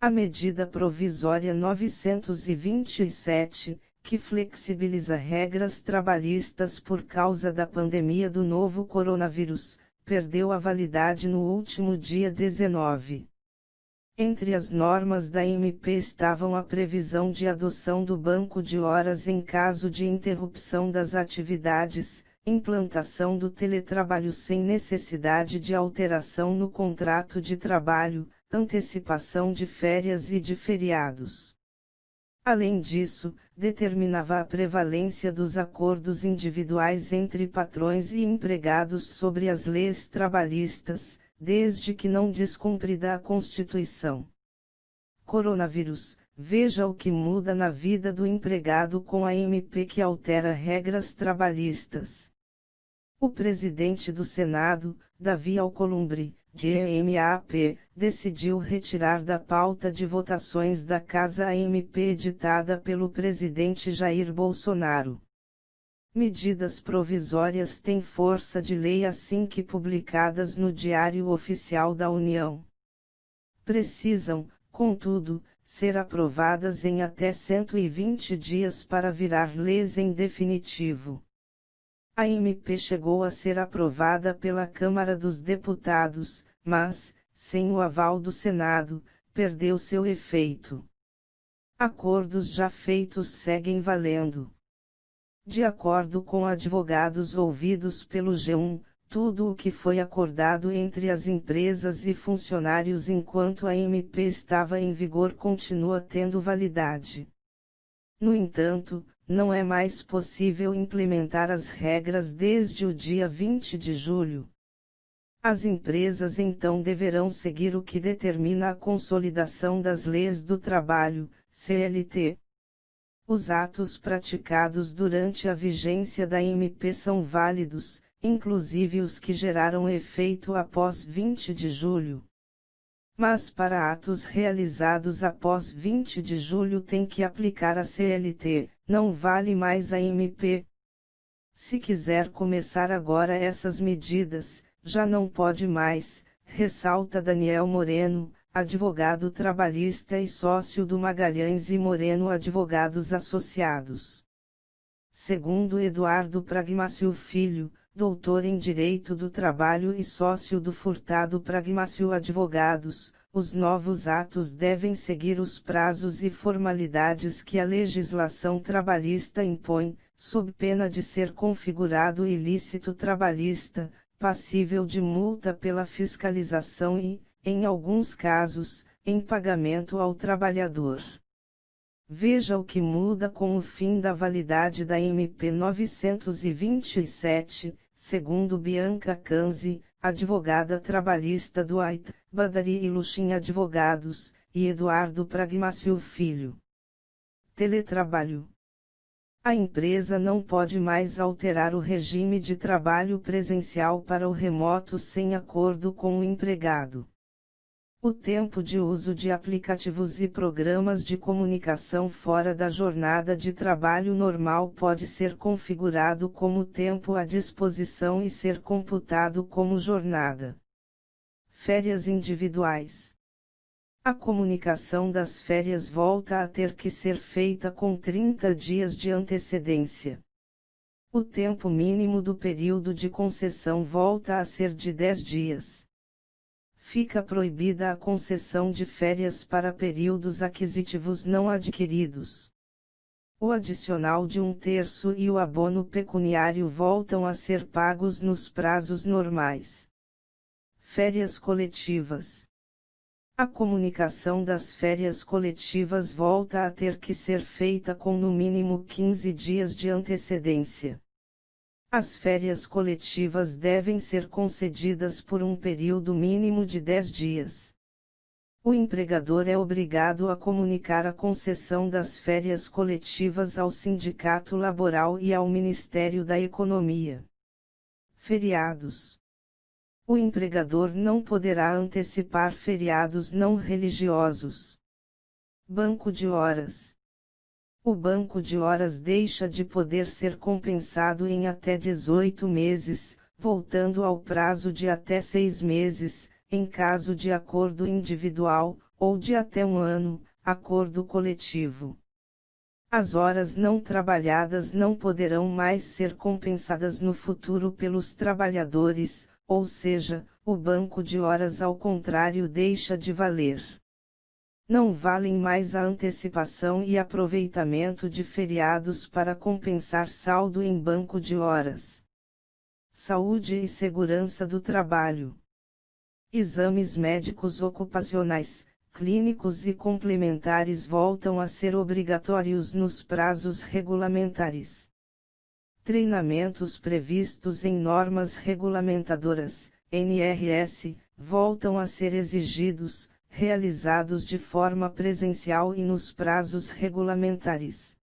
A medida provisória 927, que flexibiliza regras trabalhistas por causa da pandemia do novo coronavírus, perdeu a validade no último dia 19. Entre as normas da MP estavam a previsão de adoção do banco de horas em caso de interrupção das atividades, implantação do teletrabalho sem necessidade de alteração no contrato de trabalho, antecipação de férias e de feriados. Além disso, determinava a prevalência dos acordos individuais entre patrões e empregados sobre as leis trabalhistas, desde que não descumprida a Constituição. Coronavírus, veja o que muda na vida do empregado com a MP que altera regras trabalhistas. O presidente do Senado, Davi Alcolumbre, DMAP, decidiu retirar da pauta de votações da Casa a MP editada pelo presidente Jair Bolsonaro. Medidas provisórias têm força de lei assim que publicadas no Diário Oficial da União. Precisam, contudo, ser aprovadas em até 120 dias para virar leis em definitivo. A MP chegou a ser aprovada pela Câmara dos Deputados, mas, sem o aval do Senado, perdeu seu efeito. Acordos já feitos seguem valendo. De acordo com advogados ouvidos pelo G1, tudo o que foi acordado entre as empresas e funcionários enquanto a MP estava em vigor continua tendo validade. No entanto, não é mais possível implementar as regras desde o dia 20 de julho. As empresas então deverão seguir o que determina a Consolidação das Leis do Trabalho, CLT. Os atos praticados durante a vigência da MP são válidos, inclusive os que geraram efeito após 20 de julho. Mas para atos realizados após 20 de julho tem que aplicar a CLT, não vale mais a MP. Se quiser começar agora essas medidas, já não pode mais, ressalta Daniel Moreno, advogado trabalhista e sócio do Magalhães e Moreno Advogados Associados. Segundo Eduardo Pragmácio Filho, doutor em Direito do Trabalho e sócio do Furtado Pragmácio Advogados, os novos atos devem seguir os prazos e formalidades que a legislação trabalhista impõe, sob pena de ser configurado ilícito trabalhista, passível de multa pela fiscalização e, em alguns casos, em pagamento ao trabalhador. Veja o que muda com o fim da validade da MP 927, segundo Bianca Canzi, advogada trabalhista do AIT, Badari e Luxim Advogados, e Eduardo Pragmácio Filho. Teletrabalho. A empresa não pode mais alterar o regime de trabalho presencial para o remoto sem acordo com o empregado. O tempo de uso de aplicativos e programas de comunicação fora da jornada de trabalho normal pode ser configurado como tempo à disposição e ser computado como jornada. Férias individuais. A comunicação das férias volta a ter que ser feita com 30 dias de antecedência. O tempo mínimo do período de concessão volta a ser de 10 dias. Fica proibida a concessão de férias para períodos aquisitivos não adquiridos. O adicional de 1/3 e o abono pecuniário voltam a ser pagos nos prazos normais. Férias coletivas. A comunicação das férias coletivas volta a ter que ser feita com no mínimo 15 dias de antecedência. As férias coletivas devem ser concedidas por um período mínimo de 10 dias. O empregador é obrigado a comunicar a concessão das férias coletivas ao Sindicato Laboral e ao Ministério da Economia. Feriados. O empregador não poderá antecipar feriados não religiosos. Banco de horas. O banco de horas deixa de poder ser compensado em até 18 meses, voltando ao prazo de até 6 meses, em caso de acordo individual, ou de até um ano, acordo coletivo. As horas não trabalhadas não poderão mais ser compensadas no futuro pelos trabalhadores, ou seja, o banco de horas ao contrário deixa de valer. Não valem mais a antecipação e aproveitamento de feriados para compensar saldo em banco de horas. Saúde e segurança do trabalho. Exames médicos ocupacionais, clínicos e complementares voltam a ser obrigatórios nos prazos regulamentares. Treinamentos previstos em normas regulamentadoras, NRS, voltam a ser exigidos, realizados de forma presencial e nos prazos regulamentares.